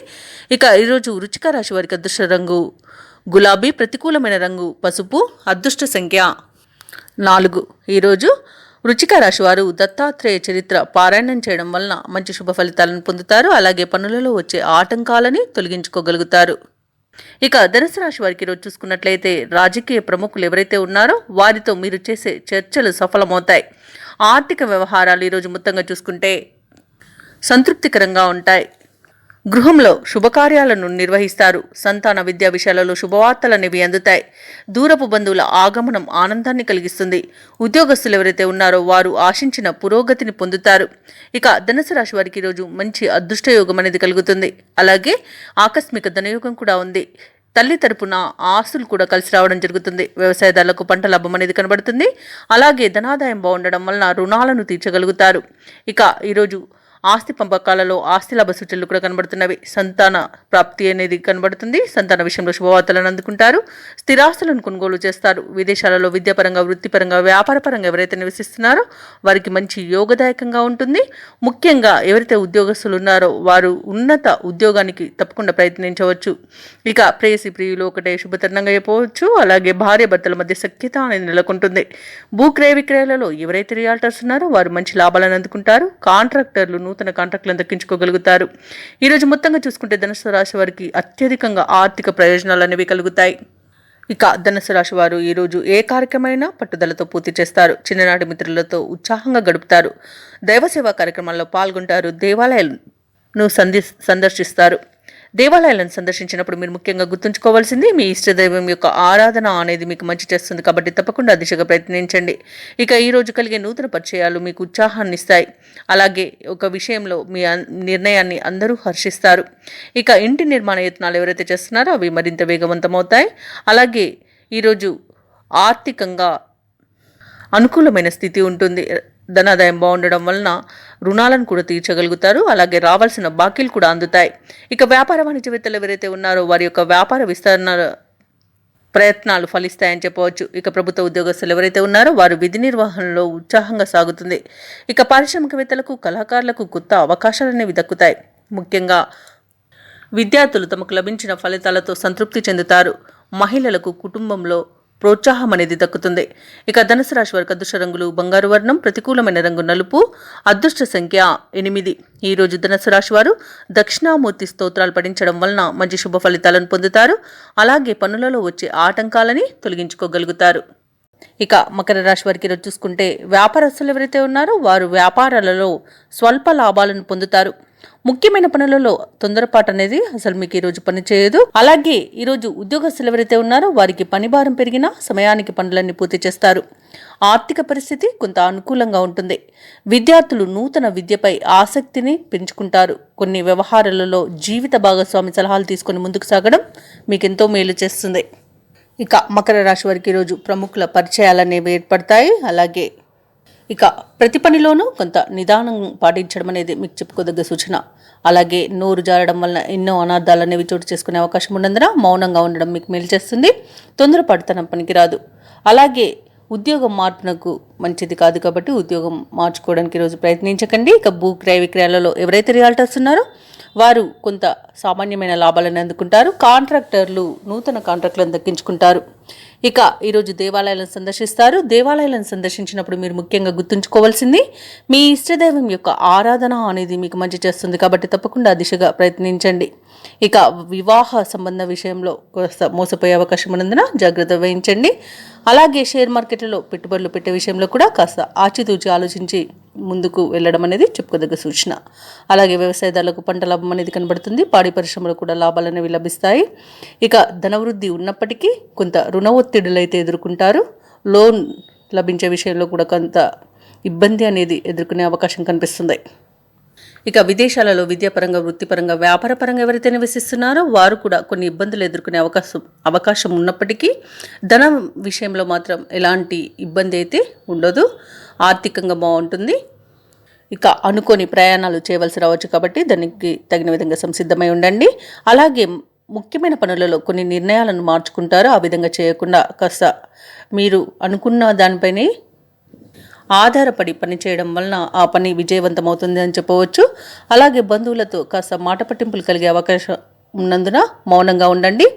[SPEAKER 1] ఇక ఈరోజు వృశ్చిక రాశి వారికి అదృష్ట రంగు గులాబీ, ప్రతికూలమైన రంగు పసుపు, అదృష్ట సంఖ్య 4. ఈరోజు వృశ్చిక రాశి వారు దత్తాత్రేయ చరిత్ర పారాయణం చేయడం వలన మంచి శుభ ఫలితాలను పొందుతారు. అలాగే పనులలో వచ్చే ఆటంకాలని తొలగించుకోగలుగుతారు. ఇక ధనుసు రాశి వారికి ఈరోజు చూసుకున్నట్లయితే రాజకీయ ప్రముఖులు ఎవరైతే ఉన్నారో వారితో మీరు చేసే చర్చలు సఫలమవుతాయి. ఆర్థిక వ్యవహారాలు ఈరోజు మొత్తంగా చూసుకుంటే సంతృప్తికరంగా ఉంటాయి. గృహంలో శుభకార్యాలను నిర్వహిస్తారు. సంతాన విద్యా విషయాలలో శుభవార్తలు అనేవి అందుతాయి. దూరపు బంధువుల ఆగమనం ఆనందాన్ని కలిగిస్తుంది. ఉద్యోగస్తులు ఎవరైతే ఉన్నారో వారు ఆశించిన పురోగతిని పొందుతారు. ఇక ధనుసు రాశి వారికి ఈరోజు మంచి అదృష్టయోగం అనేది కలుగుతుంది. అలాగే ఆకస్మిక ధనయోగం కూడా ఉంది. తల్లి తరపున ఆస్తులు కూడా కలిసి రావడం జరుగుతుంది. వ్యవసాయదారులకు పంట లాభం అనేది కనబడుతుంది. అలాగే ధనాదాయం బాగుండడం వలన రుణాలను తీర్చగలుగుతారు. ఇక ఈరోజు ఆస్తి పంపకాలలో ఆస్తి లాభ సూచనలు కూడా కనబడుతున్నవి. సంతాన ప్రాప్తి అనేది కనబడుతుంది. సంతాన విషయంలో శుభవార్తలను అందుకుంటారు. స్థిరాస్తులను కొనుగోలు చేస్తారు. విదేశాలలో విద్యాపరంగా, వృత్తిపరంగా, వ్యాపారపరంగా ఎవరైతే నివసిస్తున్నారో వారికి మంచి యోగదాయకంగా ఉంటుంది. ముఖ్యంగా ఎవరైతే ఉద్యోగస్తులు ఉన్నారో వారు ఉన్నత ఉద్యోగానికి తప్పకుండా ప్రయత్నించవచ్చు. ఇక ప్రేయసి ప్రియులు ఒకటే శుభతరుణంగా చెప్పవచ్చు. అలాగే భార్య భర్తల మధ్య సఖ్యత అనేది నెలకొంటుంది. భూక్రయ విక్రయాలలో ఎవరైతే రియాల్టర్స్ ఉన్నారో వారు మంచి లాభాలను అందుకుంటారు. కాంట్రాక్టర్లు నూతన కాంట్రాక్టులను దక్కించుకోగలుగుతారు. ఈరోజు మొత్తంగా చూసుకుంటే ధనుసు రాశి వారికి అత్యధికంగా ఆర్థిక ప్రయోజనాలు అనేవి కలుగుతాయి. ఇక ధనుసు రాశి వారు ఈరోజు ఏ కార్యక్రమైనా పట్టుదలతో పూర్తి చేస్తారు. చిన్ననాటి మిత్రులతో ఉత్సాహంగా గడుపుతారు. దైవసేవా కార్యక్రమాల్లో పాల్గొంటారు. దేవాలయాలను సందర్శిస్తారు. దేవాలయాలను సందర్శించినప్పుడు మీరు ముఖ్యంగా గుర్తుంచుకోవాల్సింది మీ ఇష్టదైవం యొక్క ఆరాధన అనేది మీకు మంచి చేస్తుంది. కాబట్టి తప్పకుండా దిశగా ప్రయత్నించండి. ఇక ఈరోజు కలిగే నూతన పరిచయాలు మీకు ఉత్సాహాన్ని ఇస్తాయి. అలాగే ఒక విషయంలో మీ నిర్ణయాన్ని అందరూ హర్షిస్తారు. ఇక ఇంటి నిర్మాణ యత్నాలు ఎవరైతే చేస్తున్నారో అవి మరింత వేగవంతమవుతాయి. అలాగే ఈరోజు ఆర్థికంగా అనుకూలమైన స్థితి ఉంటుంది. ధనాదాయం బాగుండడం వలన రుణాలను కూడా తీర్చగలుగుతారు. అలాగే రావాల్సిన బాకీలు కూడా అందుతాయి. ఇక వ్యాపార వాణిజ్యవేత్తలు ఎవరైతే ఉన్నారో వారి యొక్క వ్యాపార విస్తరణ ప్రయత్నాలు ఫలిస్తాయని చెప్పవచ్చు. ఇక ప్రభుత్వ ఉద్యోగస్తులు ఎవరైతే ఉన్నారో వారు విధి నిర్వహణలో ఉత్సాహంగా సాగుతుంది. ఇక పారిశ్రామికవేత్తలకు, కళాకారులకు కొత్త అవకాశాలు అనేవి దక్కుతాయి. ముఖ్యంగా విద్యార్థులు తమకు లభించిన ఫలితాలతో సంతృప్తి చెందుతారు. మహిళలకు కుటుంబంలో ప్రోత్సాహం అనేది దక్కుతుంది. ఇక ధనుసు రాశి వారికి అదృష్ట రంగులు బంగారు వర్ణం, ప్రతికూలమైన రంగు నలుపు, అదృష్ట సంఖ్య 8. ఈరోజు ధనుసు రాశి వారు దక్షిణామూర్తి స్తోత్రాలు పఠించడం వలన మంచి శుభ ఫలితాలను పొందుతారు. అలాగే పనులలో వచ్చే ఆటంకాలని తొలగించుకోగలుగుతారు. ఇక మకర రాశి వారికి ఈరోజు చూసుకుంటే వ్యాపారస్తులు ఎవరైతే ఉన్నారో వారు వ్యాపారాలలో స్వల్ప లాభాలను పొందుతారు. ముఖ్యమైన పనులలో తొందరపాటు అనేది అసలు మీకు ఈరోజు పని చేయదు. అలాగే ఈరోజు ఉద్యోగస్తులు ఎవరైతే ఉన్నారో వారికి పని భారం పెరిగినా సమయానికి పనులన్నీ పూర్తి చేస్తారు. ఆర్థిక పరిస్థితి కొంత అనుకూలంగా ఉంటుంది. విద్యార్థులు నూతన విద్యపై ఆసక్తిని పెంచుకుంటారు. కొన్ని వ్యవహారాలలో జీవిత భాగస్వామి సలహాలు తీసుకొని ముందుకు సాగడం మీకు ఎంతో మేలు చేస్తుంది. ఇక మకర రాశి వారికి ఈరోజు ప్రముఖుల పరిచయాలు అనేవి ఏర్పడతాయి. అలాగే ఇక ప్రతి పనిలోనూ కొంత నిదానం పాటించడం అనేది మీకు చెప్పుకోదగ్గ సూచన. అలాగే నోరు జారడం వలన ఎన్నో అనార్థాలు అనేవి చోటు చేసుకునే అవకాశం ఉన్నందున మౌనంగా ఉండడం మీకు మేలు చేస్తుంది. తొందరపడతనం పనికిరాదు. అలాగే ఉద్యోగం మార్పునకు మంచిది కాదు కాబట్టి ఉద్యోగం మార్చుకోవడానికి ఈరోజు ప్రయత్నించకండి. ఇక భూ క్రయ విక్రయాలలో ఎవరైతే రియాల్టర్స్ ఉన్నారో వారు కొంత సామాన్యమైన లాభాలను అందుకుంటారు. కాంట్రాక్టర్లు నూతన కాంట్రాక్టులను దక్కించుకుంటారు. ఇక ఈరోజు దేవాలయాలను సందర్శిస్తారు. దేవాలయాలను సందర్శించినప్పుడు మీరు ముఖ్యంగా గుర్తుంచుకోవాల్సింది మీ ఇష్టదైవం యొక్క ఆరాధన అనేది మీకు మంచి చేస్తుంది. కాబట్టి తప్పకుండా దిశగా ప్రయత్నించండి. ఇక వివాహ సంబంధ విషయంలో మోసపోయే అవకాశం ఉన్నందున జాగ్రత్త వహించండి. అలాగే షేర్ మార్కెట్లలో పెట్టుబడులు పెట్టే విషయంలో కూడా కాస్త ఆచితూచి ఆలోచించి ముందుకు వెళ్ళడం అనేది చెప్పుకోదగ్గ సూచన. అలాగే వ్యవసాయదారులకు పంట లాభం అనేది కనబడుతుంది. పాడి పరిశ్రమలు కూడా లాభాలు అనేవి లభిస్తాయి. ఇక ధనవృద్ధి ఉన్నప్పటికీ కొంత రుణ ఒత్తిడులు అయితే ఎదుర్కొంటారు. లోన్ లభించే విషయంలో కూడా కొంత ఇబ్బంది అనేది ఎదుర్కొనే అవకాశం కనిపిస్తుంది. ఇక విదేశాలలో విద్యాపరంగా, వృత్తిపరంగా, వ్యాపారపరంగా ఎవరైతే నివసిస్తున్నారో వారు కూడా కొన్ని ఇబ్బందులు ఎదుర్కొనే అవకాశం ఉన్నప్పటికీ ధనం విషయంలో మాత్రం ఎలాంటి ఇబ్బంది అయితే ఉండదు. ఆర్థికంగా బాగుంటుంది. ఇక అనుకోని ప్రయాణాలు చేయవలసి రావచ్చు కాబట్టి దానికి తగిన విధంగా సంసిద్ధమై ఉండండి. అలాగే ముఖ్యమైన పనులలో కొన్ని నిర్ణయాలను మార్చుకుంటారు. ఆ విధంగా చేయకుండా కాస్త మీరు అనుకున్న దానిపైనే ఆధారపడి పని చేయడం వలన ఆ పని విజయవంతమవుతుంది అని చెప్పవచ్చు. అలాగే బంధువులతో కాస్త మాట పట్టింపులు కలిగే అవకాశం ఉన్నందున మౌనంగా ఉండండి.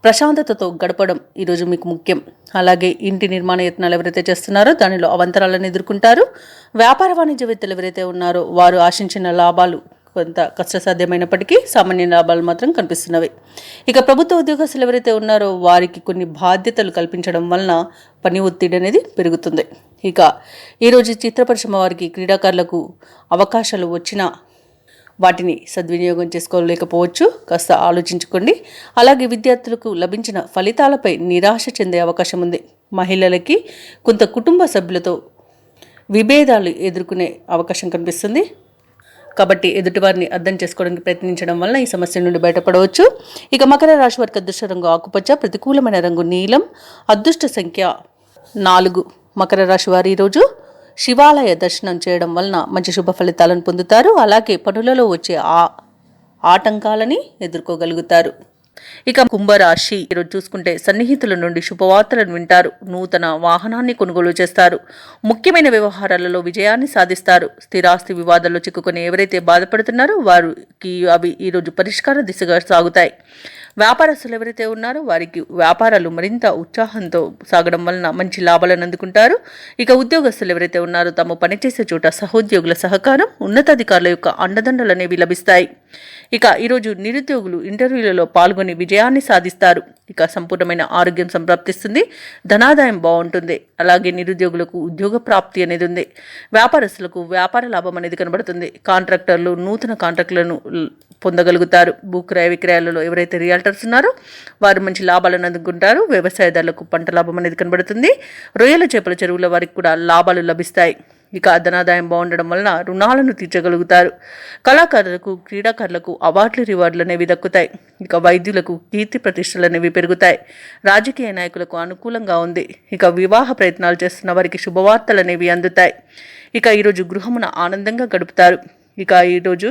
[SPEAKER 1] ప్రశాంతతతో గడపడం ఈరోజు మీకు ముఖ్యం. అలాగే ఇంటి నిర్మాణ యత్నాలు ఎవరైతే చేస్తున్నారో దానిలో అవంతరాలను ఎదుర్కొంటారు. వ్యాపార వాణిజ్యవేత్తలు ఎవరైతే ఉన్నారో వారు ఆశించిన లాభాలు కొంత కష్టసాధ్యమైనప్పటికీ సామాన్య లాభాలు మాత్రం కనిపిస్తున్నవి. ఇక ప్రభుత్వ ఉద్యోగస్తులు ఎవరైతే ఉన్నారో వారికి కొన్ని బాధ్యతలు కల్పించడం వలన పని ఒత్తిడి అనేది పెరుగుతుంది. ఇక ఈరోజు చిత్ర పరిశ్రమ వారికి, క్రీడాకారులకు అవకాశాలు వచ్చినా వాటిని సద్వినియోగం చేసుకోలేకపోవచ్చు. కాస్త ఆలోచించుకోండి. అలాగే విద్యార్థులకు లభించిన ఫలితాలపై నిరాశ చెందే అవకాశం ఉంది. మహిళలకి కొంత కుటుంబ సభ్యులతో విభేదాలు ఎదుర్కొనే అవకాశం కనిపిస్తుంది. కాబట్టి ఎదుటివారిని అర్థం చేసుకోవడానికి ప్రయత్నించడం వలన ఈ సమస్య నుండి బయటపడవచ్చు. ఇక మకర రాశి వారికి అదృష్ట రంగు ఆకుపచ్చ, ప్రతికూలమైన రంగు నీలం, అదృష్ట సంఖ్య 4. మకర రాశి వారు ఈరోజు శివాలయ దర్శనం చేయడం వలన మంచి శుభ ఫలితాలను పొందుతారు. అలాగే పనులలో వచ్చే ఆటంకాలని ఎదుర్కోగలుగుతారు. ఇక కుంభరాశి ఈరోజు చూసుకుంటే సన్నిహితుల నుండి శుభవార్తలను వింటారు. నూతన వాహనాన్ని కొనుగోలు చేస్తారు. ముఖ్యమైన వ్యవహారాలలో విజయాన్ని సాధిస్తారు. స్థిరాస్తి వివాదాల్లో చిక్కుకొని ఎవరైతే బాధపడుతున్నారో వారికి అవి ఈరోజు పరిష్కార దిశగా సాగుతాయి. వ్యాపారస్తులు ఎవరైతే ఉన్నారో వారికి వ్యాపారాలు మరింత ఉత్సాహంతో సాగడం వలన మంచి లాభాలను అందుకుంటారు. ఇక ఉద్యోగస్తులు ఎవరైతే ఉన్నారో తమ పనిచేసే చోట సహోద్యోగుల సహకారం, ఉన్నతాధికారుల యొక్క అండదండలు అనేవి లభిస్తాయి. ఇక ఈరోజు నిరుద్యోగులు ఇంటర్వ్యూలలో పాల్గొని విజయాన్ని సాధిస్తారు. ఇక సంపూర్ణమైన ఆరోగ్యం సంప్రాప్తిస్తుంది. ధనాదాయం బాగుంటుంది. అలాగే నిరుద్యోగులకు ఉద్యోగ ప్రాప్తి అనేది ఉంది. వ్యాపారస్తులకు వ్యాపార లాభం అనేది కనబడుతుంది. కాంట్రాక్టర్లు నూతన కాంట్రాక్టులను పొందగలుగుతారు. భూక్రయ విక్రయాలలో ఎవరైతే రియల్టర్స్ ఉన్నారో వారు మంచి లాభాలను అందుకుంటారు. వ్యవసాయదారులకు పంట లాభం అనేది కనబడుతుంది. రొయ్యల చేపల చెరువుల వారికి కూడా లాభాలు లభిస్తాయి. ఇక ధనాదాయం బాగుండడం వలన రుణాలను తీర్చగలుగుతారు. కళాకారులకు, క్రీడాకారులకు అవార్డులు, రివార్డులు అనేవి దక్కుతాయి. ఇక వైద్యులకు కీర్తి ప్రతిష్టలు అనేవి పెరుగుతాయి. రాజకీయ నాయకులకు అనుకూలంగా ఉంది. ఇక వివాహ ప్రయత్నాలు చేస్తున్న వారికి శుభవార్తలు అనేవి అందుతాయి. ఇక ఈరోజు గృహమున ఆనందంగా గడుపుతారు. ఇక ఈరోజు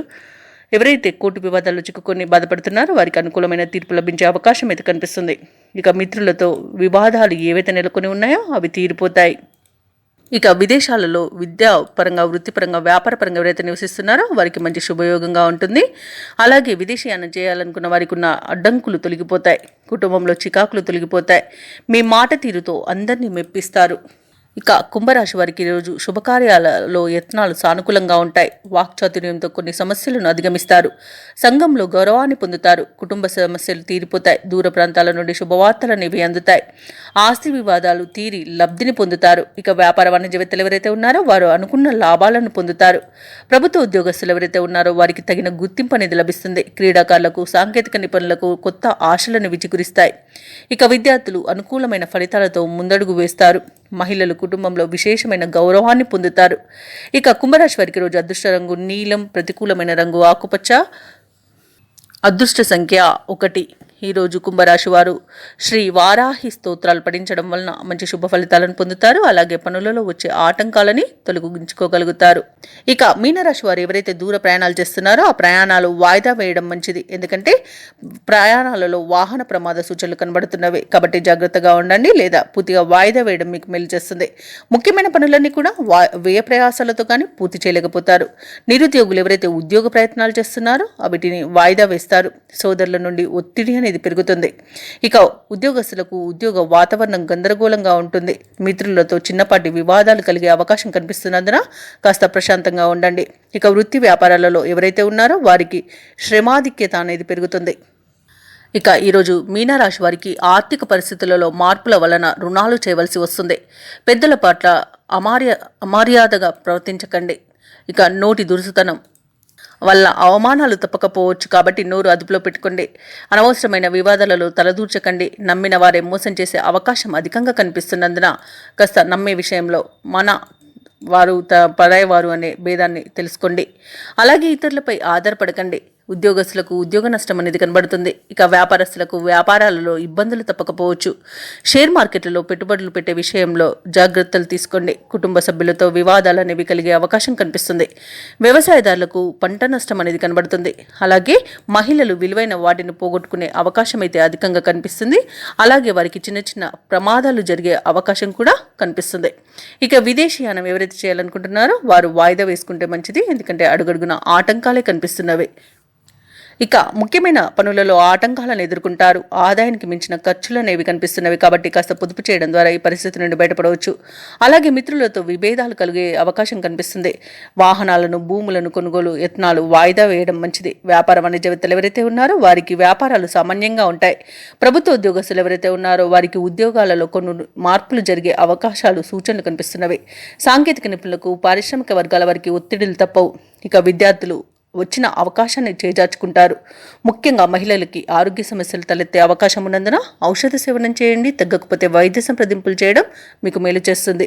[SPEAKER 1] ఎవరైతే కోర్టు వివాదాల్లో చిక్కుకొని బాధపడుతున్నారో వారికి అనుకూలమైన తీర్పు లభించే అవకాశం అయితే కనిపిస్తుంది. ఇక మిత్రులతో వివాదాలు ఏవైతే నెలకొని ఉన్నాయో అవి తీరిపోతాయి. ఇక విదేశాలలో విద్యాపరంగా, వృత్తిపరంగా, వ్యాపారపరంగా ఎవరైతే నివసిస్తున్నారో వారికి మంచి శుభయోగంగా ఉంటుంది. అలాగే విదేశీయానం చేయాలనుకున్న వారికి ఉన్న అడ్డంకులు తొలగిపోతాయి. కుటుంబంలో చికాకులు తొలగిపోతాయి. మీ మాట తీరుతో అందరినీ మెప్పిస్తారు. ఇక కుంభరాశి వారికి ఈరోజు శుభకార్యాలలో యత్నాలు సానుకూలంగా ఉంటాయి. వాక్చాతుర్యంతో కొన్ని సమస్యలను అధిగమిస్తారు. సంఘంలో గౌరవాన్ని పొందుతారు. కుటుంబ సమస్యలు తీరిపోతాయి. దూర ప్రాంతాల నుండి శుభవార్తలనేవి అందుతాయి. ఆస్తి వివాదాలు తీరి లబ్ధిని పొందుతారు. ఇక వ్యాపార వాణిజ్యవేత్తలు ఎవరైతే ఉన్నారో వారు అనుకున్న లాభాలను పొందుతారు. ప్రభుత్వ ఉద్యోగస్తులు ఎవరైతే ఉన్నారో వారికి తగిన గుర్తింపు అనేది లభిస్తుంది. క్రీడాకారులకు, సాంకేతిక నిపుణులకు కొత్త ఆశలను విచిగురిస్తాయి. ఇక విద్యార్థులు అనుకూలమైన ఫలితాలతో ముందడుగు వేస్తారు. మహిళలు కుటుంబంలో విశేషమైన గౌరవాన్ని పొందుతారు. ఇక కుంభరాశి వారికి రోజు అదృష్ట రంగు నీలం, ప్రతికూలమైన రంగు ఆకుపచ్చ, అదృష్ట సంఖ్య 1. ఈరోజు కుంభరాశి వారు శ్రీ వారాహి స్తోత్రాలు పఠించడం వలన మంచి శుభ ఫలితాలను పొందుతారు. అలాగే పనులలో వచ్చే ఆటంకాలని తొలగించుకోగలుగుతారు. ఇక మీనరాశి వారు ఎవరైతే దూర ప్రయాణాలు చేస్తున్నారో ఆ ప్రయాణాలు వాయిదా వేయడం మంచిది. ఎందుకంటే ప్రయాణాలలో వాహన ప్రమాద సూచనలు కనబడుతున్నవి కాబట్టి జాగ్రత్తగా ఉండండి. లేదా పూర్తిగా వాయిదా వేయడం మీకు మేలు చేస్తుంది. ముఖ్యమైన పనులన్నీ కూడా వ్యయ ప్రయాసాలతో కానీ పూర్తి చేయలేకపోతారు. నిరుద్యోగులు ఎవరైతే ఉద్యోగ ప్రయత్నాలు చేస్తున్నారో వీటిని వాయిదా వేస్తారు. సోదరుల నుండి ఒత్తిడి అనేది పెరుగుతుంది. ఇక ఉద్యోగస్తులకు ఉద్యోగ వాతావరణం గందరగోళంగా ఉంటుంది. మిత్రులతో చిన్నపాటి వివాదాలు కలిగే అవకాశం కనిపిస్తున్నందున కాస్త ప్రశాంతంగా ఉండండి. ఇక వృత్తి వ్యాపారాలలో ఎవరైతే ఉన్నారో వారికి శ్రమాధిక్యత అనేది పెరుగుతుంది. ఇక ఈరోజు మీనరాశి వారికి ఆర్థిక పరిస్థితులలో మార్పుల వలన రుణాలు చేయవలసి వస్తుంది. పెద్దల పట్ల అమర్యాదగా ప్రవర్తించకండి. ఇక నోటి దురుసుతనం వల్ల అవమానాలు తప్పకపోవచ్చు కాబట్టి నోరు అదుపులో పెట్టుకోండి. అనవసరమైన వివాదాలలో తలదూర్చకండి. నమ్మిన వారే మోసం చేసే అవకాశం అధికంగా కనిపిస్తున్నందున కాస్త నమ్మే విషయంలో మన వారు పరాయి వారు అనే భేదాన్ని తెలుసుకోండి. అలాగే ఇతరులపై ఆధారపడకండి. ఉద్యోగస్తులకు ఉద్యోగ నష్టం అనేది కనబడుతుంది. ఇక వ్యాపారస్తులకు వ్యాపారాలలో ఇబ్బందులు తప్పకపోవచ్చు. షేర్ మార్కెట్లలో పెట్టుబడులు పెట్టే విషయంలో జాగ్రత్తలు తీసుకోండి. కుటుంబ సభ్యులతో వివాదాలు అనేవి కలిగే అవకాశం కనిపిస్తుంది. వ్యవసాయదారులకు పంట నష్టం అనేది కనబడుతుంది. అలాగే మహిళలు విలువైన వాటిని పోగొట్టుకునే అవకాశం అయితే అధికంగా కనిపిస్తుంది. అలాగే వారికి చిన్న చిన్న ప్రమాదాలు జరిగే అవకాశం కూడా కనిపిస్తుంది. ఇక విదేశీయానం ఎవరైతే చేయాలనుకుంటున్నారో వారు వాయిదా వేసుకుంటే మంచిది. ఎందుకంటే అడుగడుగున ఆటంకాలే కనిపిస్తున్నవి. ఇక ముఖ్యమైన పనులలో ఆటంకాలను ఎదుర్కొంటారు. ఆదాయానికి మించిన ఖర్చులు అనేవి కనిపిస్తున్నవి. కాబట్టి కాస్త పొదుపు చేయడం ద్వారా ఈ పరిస్థితి నుండి బయటపడవచ్చు. అలాగే మిత్రులతో విభేదాలు కలిగే అవకాశం కనిపిస్తుంది. వాహనాలను, భూములను కొనుగోలు యత్నాలు వాయిదా వేయడం మంచిది. వ్యాపార వాణిజ్యవేత్తలు ఎవరైతే ఉన్నారో వారికి వ్యాపారాలు సామాన్యంగా ఉంటాయి. ప్రభుత్వ ఉద్యోగస్తులు ఎవరైతే ఉన్నారో వారికి ఉద్యోగాలలో కొన్ని మార్పులు జరిగే అవకాశాలు, సూచనలు కనిపిస్తున్నవి. సాంకేతిక నిపుణులకు, పారిశ్రామిక వర్గాల వారికి ఒత్తిడిలు తప్పవు. ఇక విద్యార్థులు వచ్చిన అవకాశాన్ని చేజార్చుకుంటారు. ముఖ్యంగా మహిళలకి ఆరోగ్య సమస్యలు తలెత్తే అవకాశం ఉన్నందున ఔషధ సేవనం చేయండి. తగ్గకపోతే వైద్య సంప్రదింపులు చేయడం మీకు మేలు చేస్తుంది.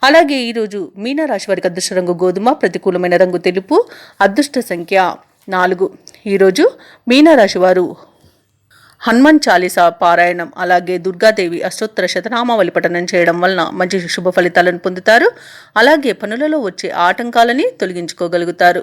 [SPEAKER 1] అలాగే ఈరోజు మీనరాశి వారికి అదృష్ట రంగు గోధుమ, ప్రతికూలమైన రంగు తెలుపు, అదృష్ట సంఖ్య 4. ఈరోజు మీనరాశి వారు హనుమాన్ చాలీసా పారాయణం, అలాగే దుర్గాదేవి అష్టోత్తర శతనామావళి పఠనం చేయడం వలన మంచి శుభ ఫలితాలను పొందుతారు. అలాగే పనులలో వచ్చే ఆటంకాలని తొలగించుకోగలుగుతారు.